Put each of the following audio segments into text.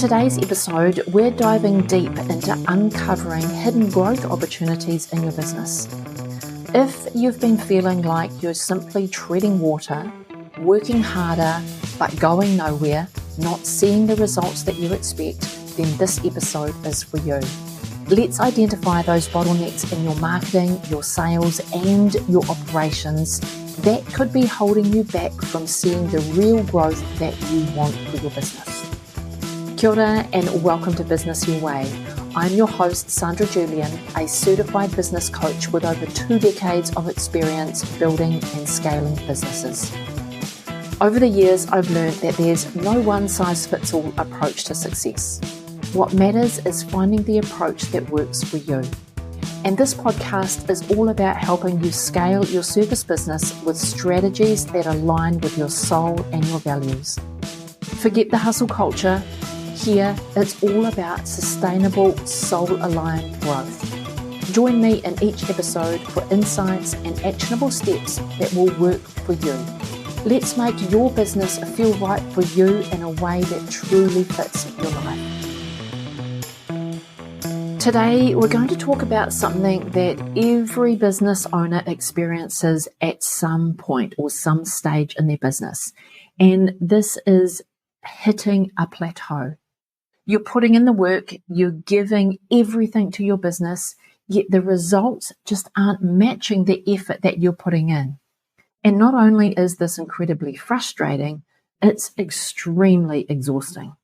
today's episode, we're diving deep into uncovering hidden growth opportunities in your business. If you've been feeling like you're simply treading water, working harder, but going nowhere, not seeing the results that you expect, then this episode is for you. Let's identify those bottlenecks in your marketing, your sales, and your operations that could be holding you back from seeing the real growth that you want for your business. Kia ora and welcome to Business Your Way. I'm your host, Sandra Julian, a certified business coach with over 2 decades of experience building and scaling businesses. Over the years, I've learned that there's no one-size-fits-all approach to success. What matters is finding the approach that works for you. And this podcast is all about helping you scale your service business with strategies that align with your soul and your values. Forget the hustle culture. Here, it's all about sustainable, soul-aligned growth. Join me in each episode for insights and actionable steps that will work for you. Let's make your business feel right for you in a way that truly fits your life. Today, we're going to talk about something that every business owner experiences at some point or some stage in their business. And this is hitting a plateau. You're putting in the work, you're giving everything to your business, yet the results just aren't matching the effort that you're putting in. And not only is this incredibly frustrating, it's extremely exhausting.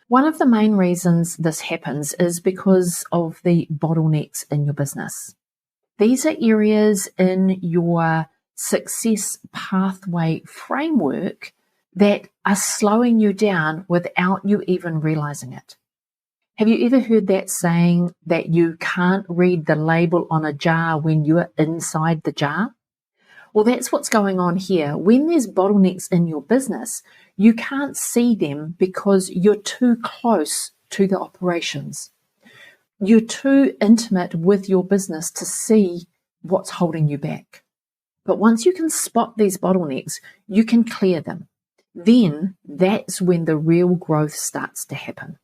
One of the main reasons this happens is because of the bottlenecks in your business. These are areas in your success pathway framework that are slowing you down without you even realizing it. Have you ever heard that saying that you can't read the label on a jar when you're inside the jar? Well, that's what's going on here. When there's bottlenecks in your business, you can't see them because you're too close to the operations. You're too intimate with your business to see what's holding you back. But once you can spot these bottlenecks, you can clear them. Then that's when the real growth starts to happen.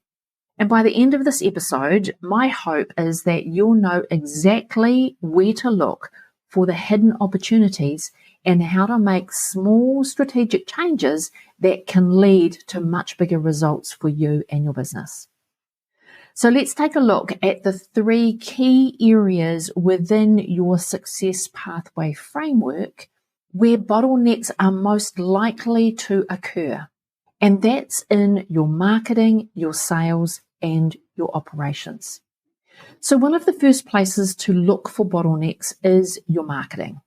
And by the end of this episode, my hope is that you'll know exactly where to look for the hidden opportunities and how to make small strategic changes that can lead to much bigger results for you and your business. So let's take a look at the 3 key areas within your success pathway framework where bottlenecks are most likely to occur. And that's in your marketing, your sales, and your operations. So one of the first places to look for bottlenecks is your marketing.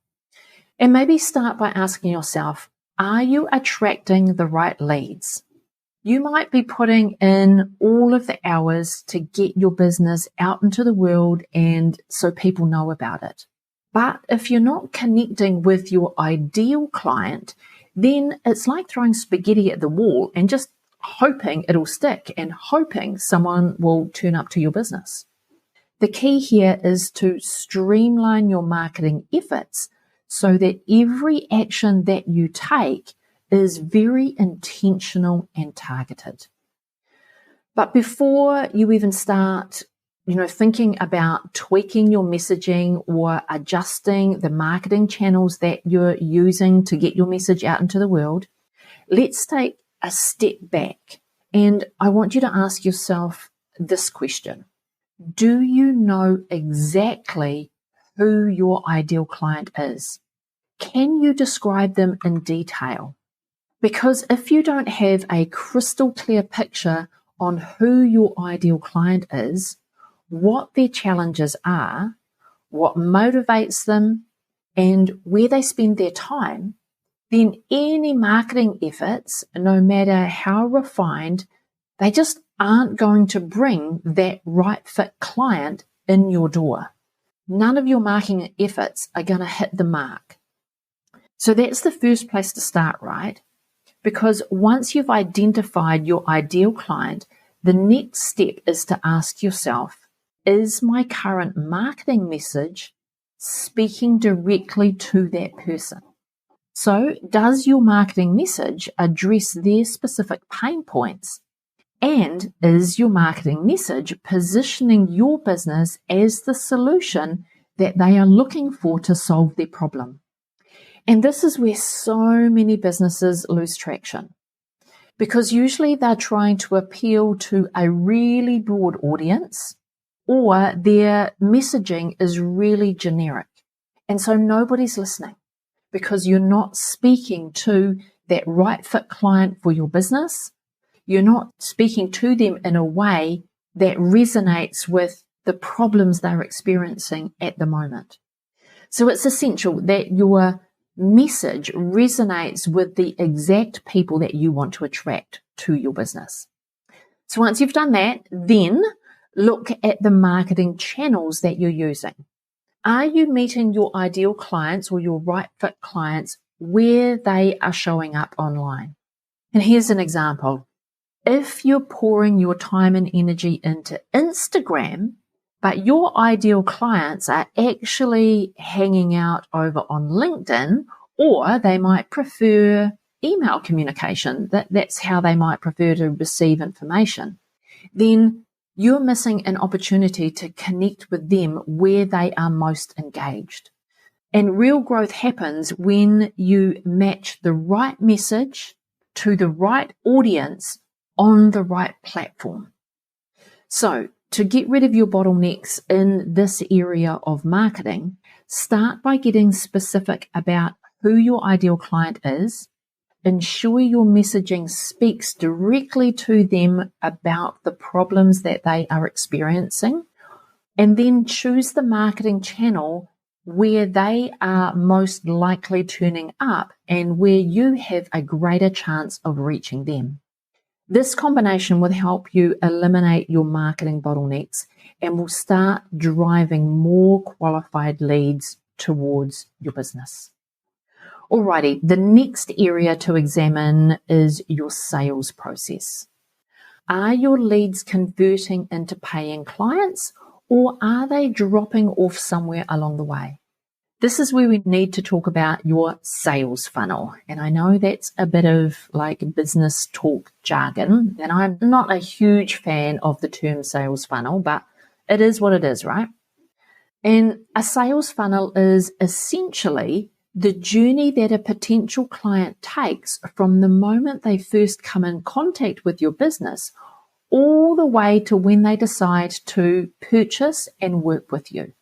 And maybe start by asking yourself, are you attracting the right leads? You might be putting in all of the hours to get your business out into the world and so people know about it. But if you're not connecting with your ideal client, then it's like throwing spaghetti at the wall and just hoping it'll stick and hoping someone will turn up to your business. The key here is to streamline your marketing efforts so that every action that you take is very intentional and targeted. But before you even start thinking about tweaking your messaging or adjusting the marketing channels that you're using to get your message out into the world, let's take a step back. And I want you to ask yourself this question. Do you know exactly who your ideal client is? Can you describe them in detail? Because if you don't have a crystal clear picture on who your ideal client is, what their challenges are, what motivates them, and where they spend their time, then any marketing efforts, no matter how refined, they just aren't going to bring that right fit client in your door. None of your marketing efforts are going to hit the mark. So that's the first place to start, right? Because once you've identified your ideal client, the next step is to ask yourself, is my current marketing message speaking directly to that person? So does your marketing message address their specific pain points? And is your marketing message positioning your business as the solution that they are looking for to solve their problem? And this is where so many businesses lose traction, because usually they're trying to appeal to a really broad audience, or their messaging is really generic. And so nobody's listening because you're not speaking to that right fit client for your business. You're not speaking to them in a way that resonates with the problems they're experiencing at the moment. So it's essential that your message resonates with the exact people that you want to attract to your business. So once you've done that, then look at the marketing channels that you're using. Are you meeting your ideal clients or your right fit clients where they are showing up online? And here's an example. If you're pouring your time and energy into Instagram, but your ideal clients are actually hanging out over on LinkedIn, or they might prefer email communication, that's how they might prefer to receive information, then you're missing an opportunity to connect with them where they are most engaged. And real growth happens when you match the right message to the right audience on the right platform. So to get rid of your bottlenecks in this area of marketing, start by getting specific about who your ideal client is. Ensure your messaging speaks directly to them about the problems that they are experiencing, and then choose the marketing channel where they are most likely turning up and where you have a greater chance of reaching them. This combination will help you eliminate your marketing bottlenecks and will start driving more qualified leads towards your business. Alrighty, the next area to examine is your sales process. Are your leads converting into paying clients, or are they dropping off somewhere along the way? This is where we need to talk about your sales funnel. And I know that's a bit of like business talk jargon, and I'm not a huge fan of the term sales funnel, but it is what it is, right? And a sales funnel is essentially the journey that a potential client takes from the moment they first come in contact with your business all the way to when they decide to purchase and work with you.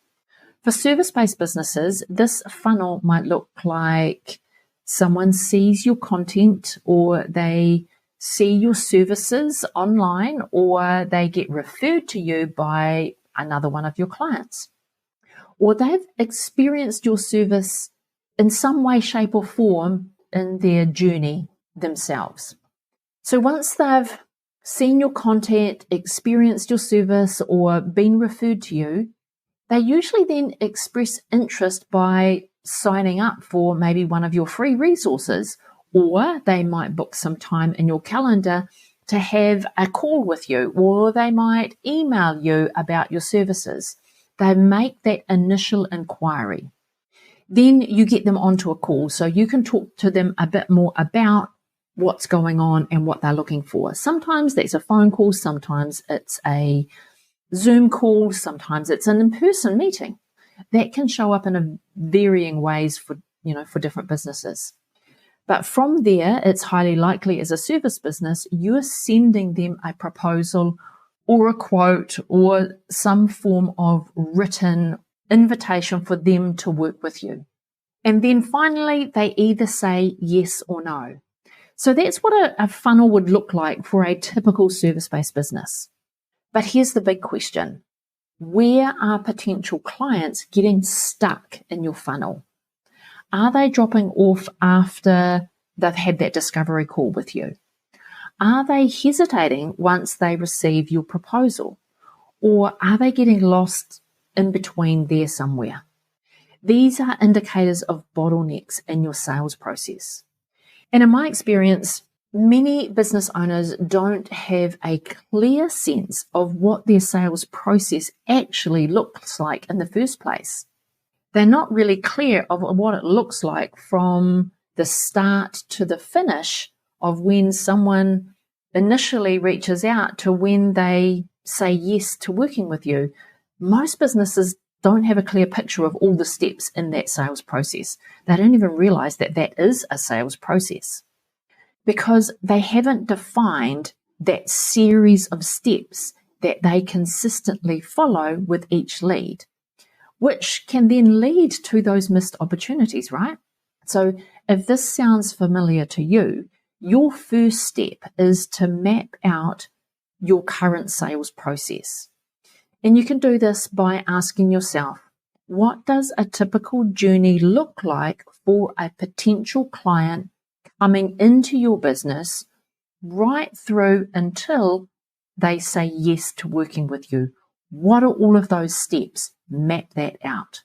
For service-based businesses, this funnel might look like someone sees your content, or they see your services online, or they get referred to you by another one of your clients, or they've experienced your service in some way, shape, or form in their journey themselves. So once they've seen your content, experienced your service, or been referred to you, they usually then express interest by signing up for maybe one of your free resources, or they might book some time in your calendar to have a call with you, or they might email you about your services. They make that initial inquiry. Then you get them onto a call so you can talk to them a bit more about what's going on and what they're looking for. Sometimes that's a phone call, sometimes it's a Zoom call, sometimes it's an in-person meeting. That can show up in a varying ways for different businesses. But from there, it's highly likely as a service business, you're sending them a proposal or a quote or some form of written invitation for them to work with you. And then finally, they either say yes or no. So that's what a funnel would look like for a typical service-based business. But here's the big question. Where are potential clients getting stuck in your funnel? Are they dropping off after they've had that discovery call with you? Are they hesitating once they receive your proposal? Or are they getting lost in between there somewhere? These are indicators of bottlenecks in your sales process. And in my experience, many business owners don't have a clear sense of what their sales process actually looks like in the first place. They're not really clear of what it looks like from the start to the finish of when someone initially reaches out to when they say yes to working with you, most businesses don't have a clear picture of all the steps in that sales process. They don't even realize that that is a sales process because they haven't defined that series of steps that they consistently follow with each lead, which can then lead to those missed opportunities, right? So if this sounds familiar to you, your first step is to map out your current sales process. And you can do this by asking yourself, what does a typical journey look like for a potential client coming into your business right through until they say yes to working with you? What are all of those steps? Map that out.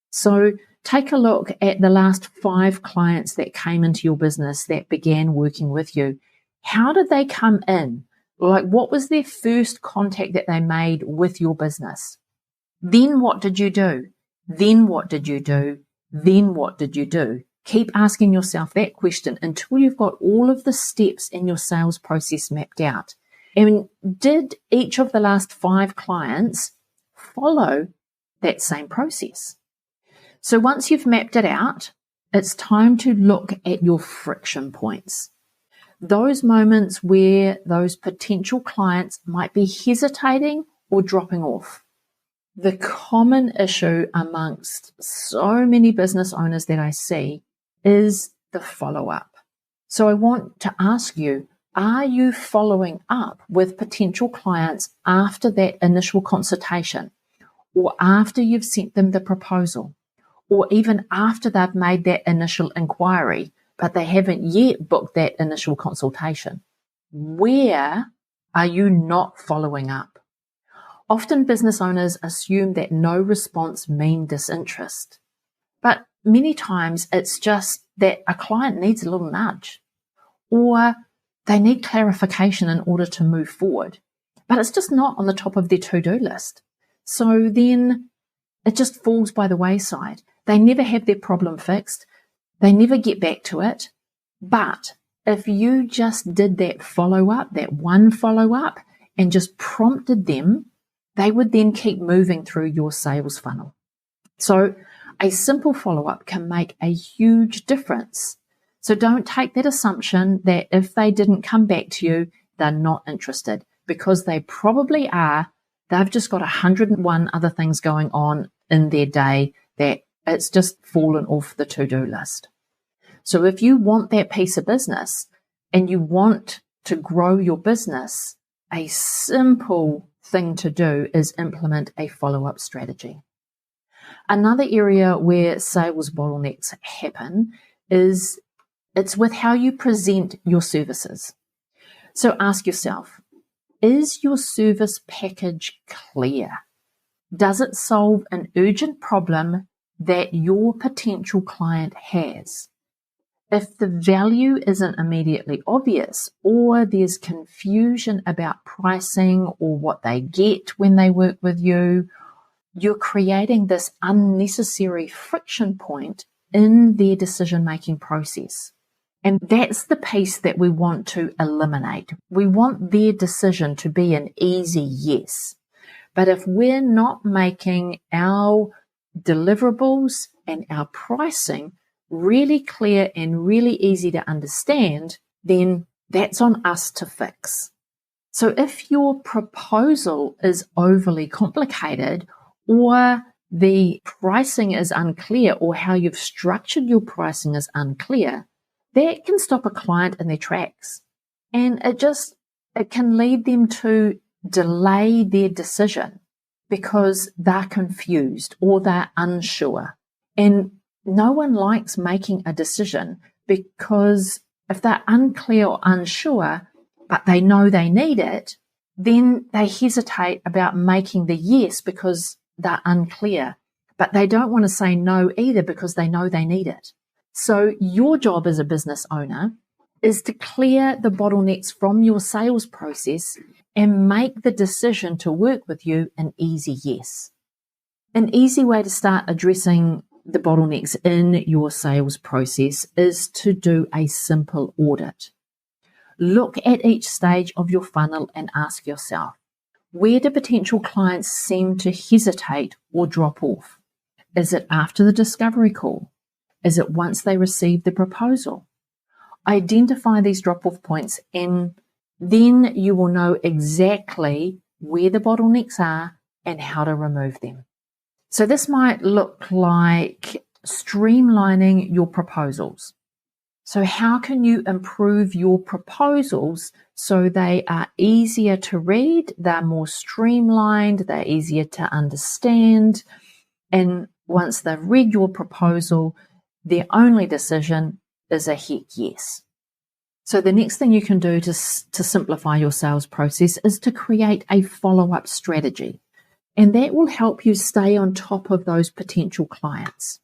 So take a look at the last 5 clients that came into your business that began working with you. How did they come in? Like, what was their first contact that they made with your business? Then what did you do? Then what did you do? Then what did you do? Keep asking yourself that question until you've got all of the steps in your sales process mapped out. And did each of the last 5 clients follow that same process? So once you've mapped it out, it's time to look at your friction points. Those moments where those potential clients might be hesitating or dropping off. The common issue amongst so many business owners that I see is the follow-up. So I want to ask you, are you following up with potential clients after that initial consultation, or after you've sent them the proposal, or even after they've made that initial inquiry, but they haven't yet booked that initial consultation? Where are you not following up? Often business owners assume that no response means disinterest, but many times it's just that a client needs a little nudge, or they need clarification in order to move forward, but it's just not on the top of their to-do list. So then it just falls by the wayside. They never have their problem fixed. They never get back to it. But if you just did that follow-up, that one follow-up, and just prompted them, they would then keep moving through your sales funnel. So a simple follow-up can make a huge difference. So don't take that assumption that if they didn't come back to you, they're not interested, because they probably are. They've just got 101 other things going on in their day that it's just fallen off the to-do list. So if you want that piece of business and you want to grow your business, a simple thing to do is implement a follow-up strategy. Another area where sales bottlenecks happen is it's with how you present your services. So ask yourself, is your service package clear? Does it solve an urgent problem that your potential client has? If the value isn't immediately obvious, or there's confusion about pricing or what they get when they work with you, you're creating this unnecessary friction point in their decision-making process. And that's the piece that we want to eliminate. We want their decision to be an easy yes. But if we're not making our deliverables and our pricing really clear and really easy to understand, then that's on us to fix. So if your proposal is overly complicated, or the pricing is unclear, or how you've structured your pricing is unclear, that can stop a client in their tracks. And it can lead them to delay their decision because they're confused or they're unsure. And no one likes making a decision, because if they're unclear or unsure, but they know they need it, then they hesitate about making the yes because they're unclear. But they don't want to say no either because they know they need it. So your job as a business owner is to clear the bottlenecks from your sales process and make the decision to work with you an easy yes. An easy way to start addressing the bottlenecks in your sales process is to do a simple audit. Look at each stage of your funnel and ask yourself, where do potential clients seem to hesitate or drop off? Is it after the discovery call? Is it once they receive the proposal? Identify these drop-off points and then you will know exactly where the bottlenecks are and how to remove them. So this might look like streamlining your proposals. So how can you improve your proposals so they are easier to read, they're more streamlined, they're easier to understand, and once they've read your proposal, their only decision is a heck yes. So the next thing you can do to simplify your sales process is to create a follow-up strategy. And that will help you stay on top of those potential clients.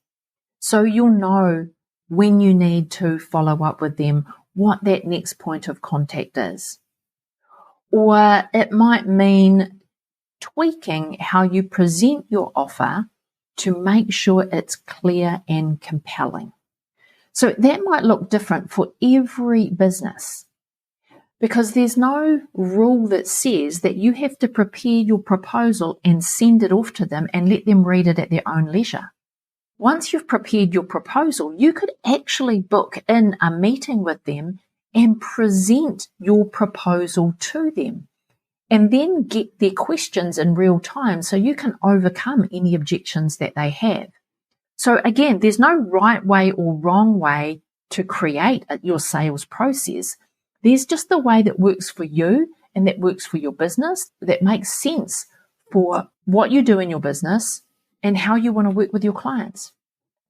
So you'll know when you need to follow up with them, what that next point of contact is. Or it might mean tweaking how you present your offer to make sure it's clear and compelling. So that might look different for every business because there's no rule that says that you have to prepare your proposal and send it off to them and let them read it at their own leisure. Once you've prepared your proposal, you could actually book in a meeting with them and present your proposal to them and then get their questions in real time so you can overcome any objections that they have. So again, there's no right way or wrong way to create your sales process. There's just the way that works for you and that works for your business, that makes sense for what you do in your business and how you want to work with your clients.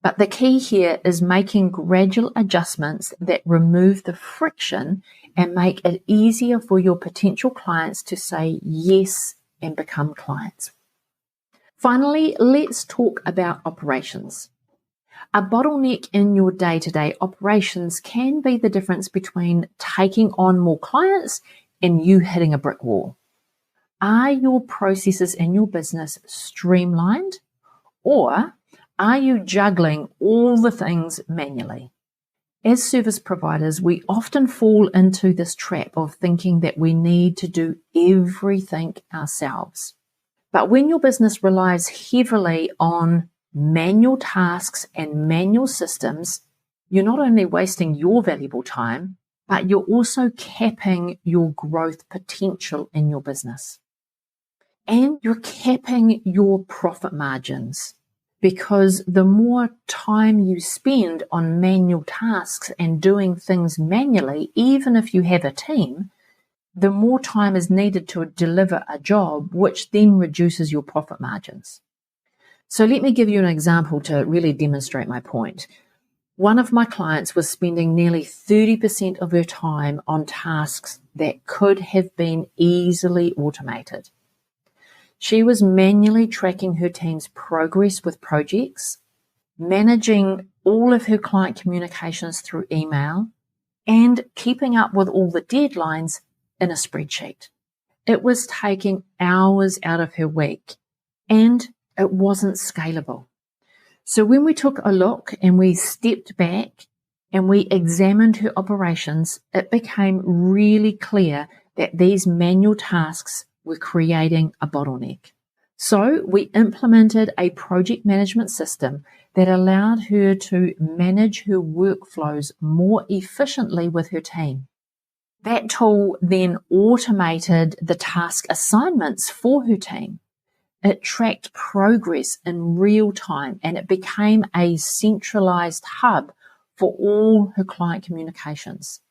But the key here is making gradual adjustments that remove the friction and make it easier for your potential clients to say yes and become clients. Finally, let's talk about operations. A bottleneck in your day-to-day operations can be the difference between taking on more clients and you hitting a brick wall. Are your processes in your business streamlined, or are you juggling all the things manually? As service providers, we often fall into this trap of thinking that we need to do everything ourselves. But when your business relies heavily on manual tasks and manual systems, you're not only wasting your valuable time, but you're also capping your growth potential in your business. And you're capping your profit margins because the more time you spend on manual tasks and doing things manually, even if you have a team, the more time is needed to deliver a job, which then reduces your profit margins. So let me give you an example to really demonstrate my point. One of my clients was spending nearly 30% of her time on tasks that could have been easily automated. She was manually tracking her team's progress with projects, managing all of her client communications through email, and keeping up with all the deadlines in a spreadsheet. It was taking hours out of her week, and it wasn't scalable. So when we took a look and we stepped back and we examined her operations, it became really clear that these manual tasks were creating a bottleneck. So we implemented a project management system that allowed her to manage her workflows more efficiently with her team. That tool then automated the task assignments for her team. It tracked progress in real time and it became a centralized hub for all her client communications.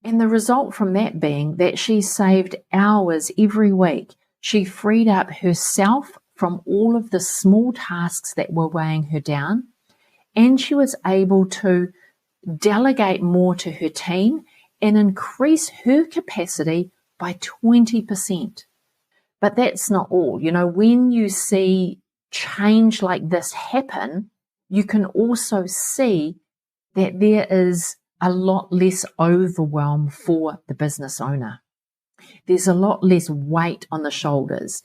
And the result from that being that she saved hours every week. She freed up herself from all of the small tasks that were weighing her down, and she was able to delegate more to her team and increase her capacity by 20%. But that's not all. You know, when you see change like this happen, you can also see that there is a lot less overwhelm for the business owner. There's a lot less weight on the shoulders.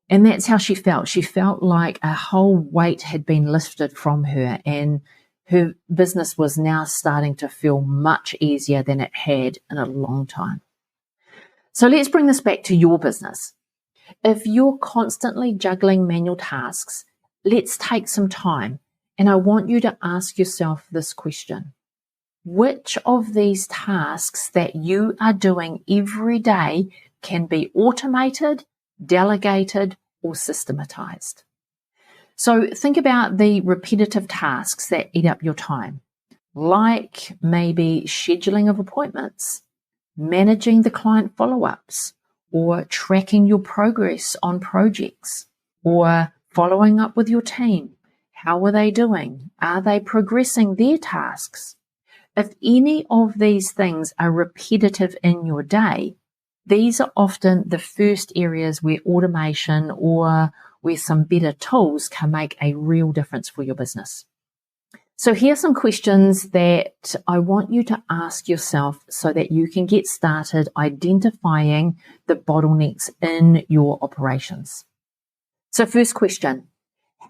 And that's how she felt. She felt like a whole weight had been lifted from her and Her business was now starting to feel much easier than it had in a long time. So let's bring this back to your business. If you're constantly juggling manual tasks, let's take some time, and I want you to ask yourself this question. Which of these tasks that you are doing every day can be automated, delegated, or systematized? So think about the repetitive tasks that eat up your time, like maybe scheduling of appointments, managing the client follow-ups, or tracking your progress on projects, or following up with your team. How are they doing? Are they progressing their tasks? If any of these things are repetitive in your day, these are often the first areas where automation or where some better tools can make a real difference for your business. So here are some questions that I want you to ask yourself so that you can get started identifying the bottlenecks in your operations. So first question,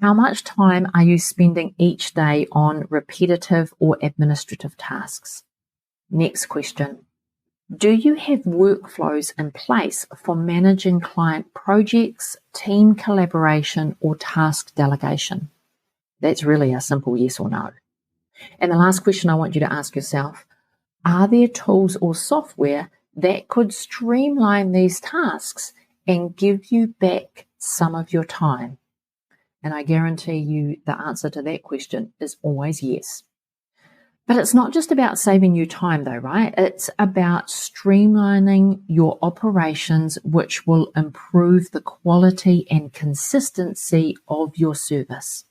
how much time are you spending each day on repetitive or administrative tasks? Next question, do you have workflows in place for managing client projects, team collaboration, or task delegation? That's really a simple yes or no. And the last question I want you to ask yourself, are there tools or software that could streamline these tasks and give you back some of your time? And I guarantee you the answer to that question is always yes. But it's not just about saving you time though, right? It's about streamlining your operations, which will improve the quality and consistency of your service.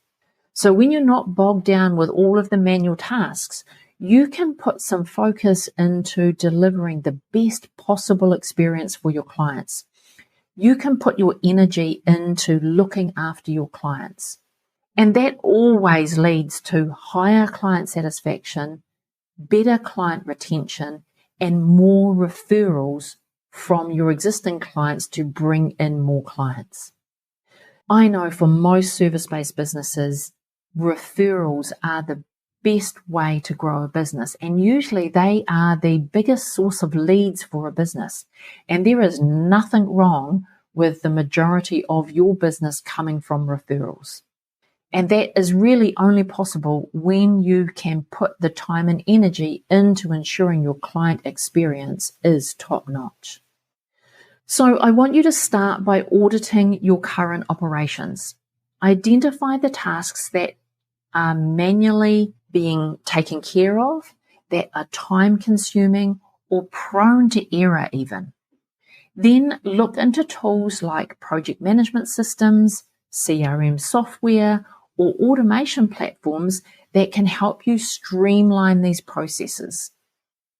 So when you're not bogged down with all of the manual tasks, you can put some focus into delivering the best possible experience for your clients. You can put your energy into looking after your clients. And that always leads to higher client satisfaction, better client retention, and more referrals from your existing clients to bring in more clients. I know for most service-based businesses, referrals are the best way to grow a business, and usually they are the biggest source of leads for a business. And there is nothing wrong with the majority of your business coming from referrals. And that is really only possible when you can put the time and energy into ensuring your client experience is top-notch. So I want you to start by auditing your current operations. Identify the tasks that are manually being taken care of, that are time-consuming or prone to error even. Then look into tools like project management systems, CRM software, or automation platforms that can help you streamline these processes.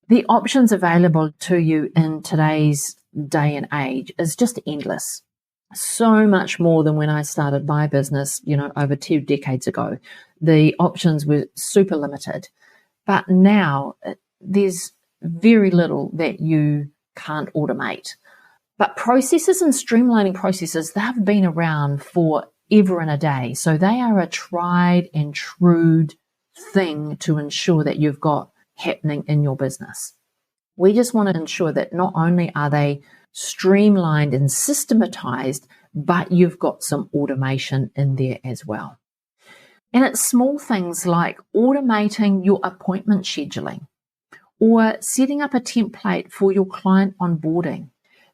The options available to you in today's day and age is just endless. So much more than when I started my business, over 2 decades ago. The options were super limited. But now there's very little that you can't automate. But processes and streamlining processes, they've been around forever and a day. So they are a tried and true thing to ensure that you've got happening in your business. We just want to ensure that not only are they streamlined and systematized, but you've got some automation in there as well. And it's small things like automating your appointment scheduling or setting up a template for your client onboarding.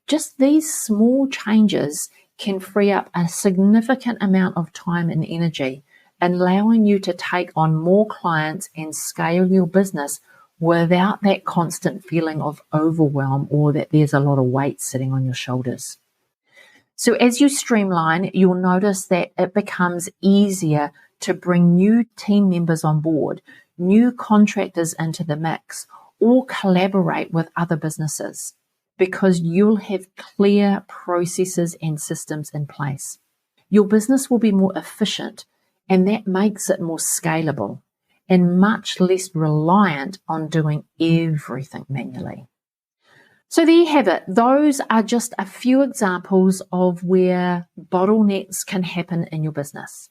Just these small changes can free up a significant amount of time and energy, allowing you to take on more clients and scale your business without that constant feeling of overwhelm or that there's a lot of weight sitting on your shoulders. So as you streamline, you'll notice that it becomes easier to bring new team members on board, new contractors into the mix, or collaborate with other businesses because you'll have clear processes and systems in place. Your business will be more efficient, and that makes it more scalable and much less reliant on doing everything manually. So there you have it. Those are just a few examples of where bottlenecks can happen in your business.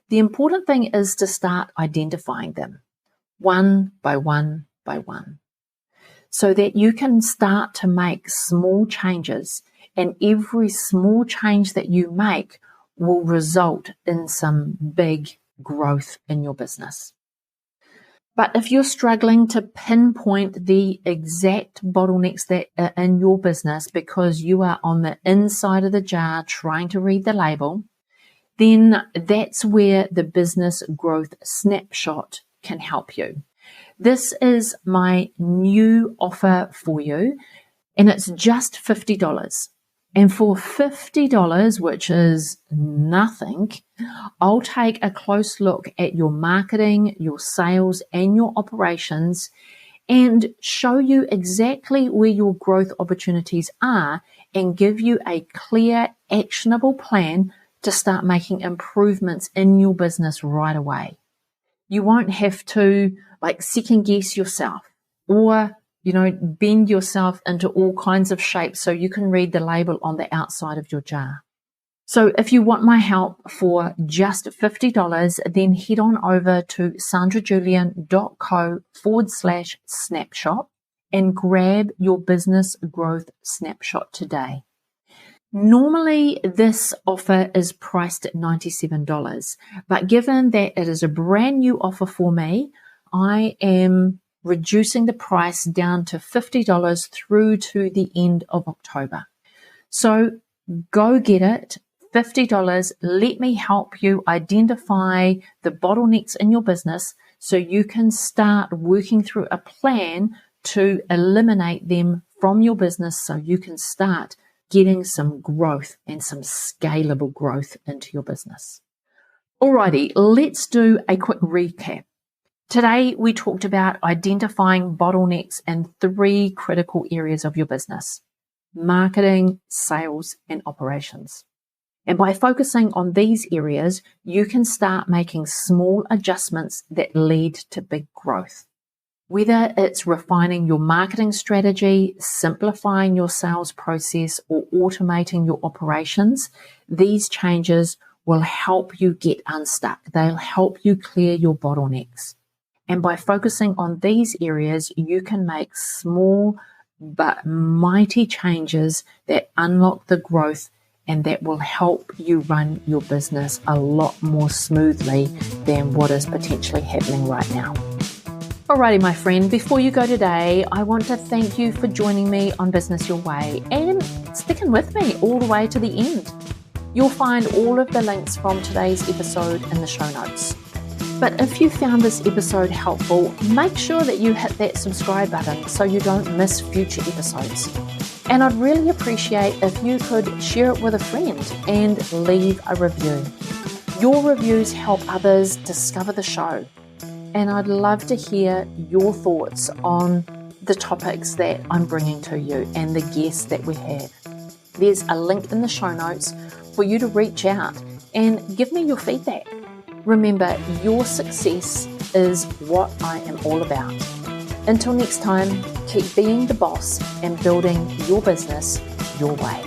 The important thing is to start identifying them. one by one by one, so that you can start to make small changes, and every small change that you make will result in some big growth in your business. But if you're struggling to pinpoint the exact bottlenecks that are in your business because you are on the inside of the jar trying to read the label, then that's where the business growth snapshot can help you. This is my new offer for you, and it's just $50. And for $50, which is nothing, I'll take a close look at your marketing, your sales, and your operations and show you exactly where your growth opportunities are and give you a clear, actionable plan to start making improvements in your business right away. You won't have to second guess yourself or bend yourself into all kinds of shapes so you can read the label on the outside of your jar. So if you want my help for just $50, then head on over to sandrajulian.co/snapshot and grab your business growth snapshot today. Normally, this offer is priced at $97, but given that it is a brand new offer for me, I am reducing the price down to $50 through to the end of October. So go get it, $50. Let me help you identify the bottlenecks in your business so you can start working through a plan to eliminate them from your business so you can start getting some growth and some scalable growth into your business. Alrighty, let's do a quick recap. Today, we talked about identifying bottlenecks in 3 critical areas of your business: marketing, sales, and operations. And by focusing on these areas, you can start making small adjustments that lead to big growth. Whether it's refining your marketing strategy, simplifying your sales process, or automating your operations, these changes will help you get unstuck. They'll help you clear your bottlenecks. And by focusing on these areas, you can make small but mighty changes that unlock the growth and that will help you run your business a lot more smoothly than what is potentially happening right now. Alrighty, my friend, before you go today, I want to thank you for joining me on Business Your Way and sticking with me all the way to the end. You'll find all of the links from today's episode in the show notes. But if you found this episode helpful, make sure that you hit that subscribe button so you don't miss future episodes. And I'd really appreciate if you could share it with a friend and leave a review. Your reviews help others discover the show. And I'd love to hear your thoughts on the topics that I'm bringing to you and the guests that we have. There's a link in the show notes for you to reach out and give me your feedback. Remember, your success is what I am all about. Until next time, keep being the boss and building your business your way.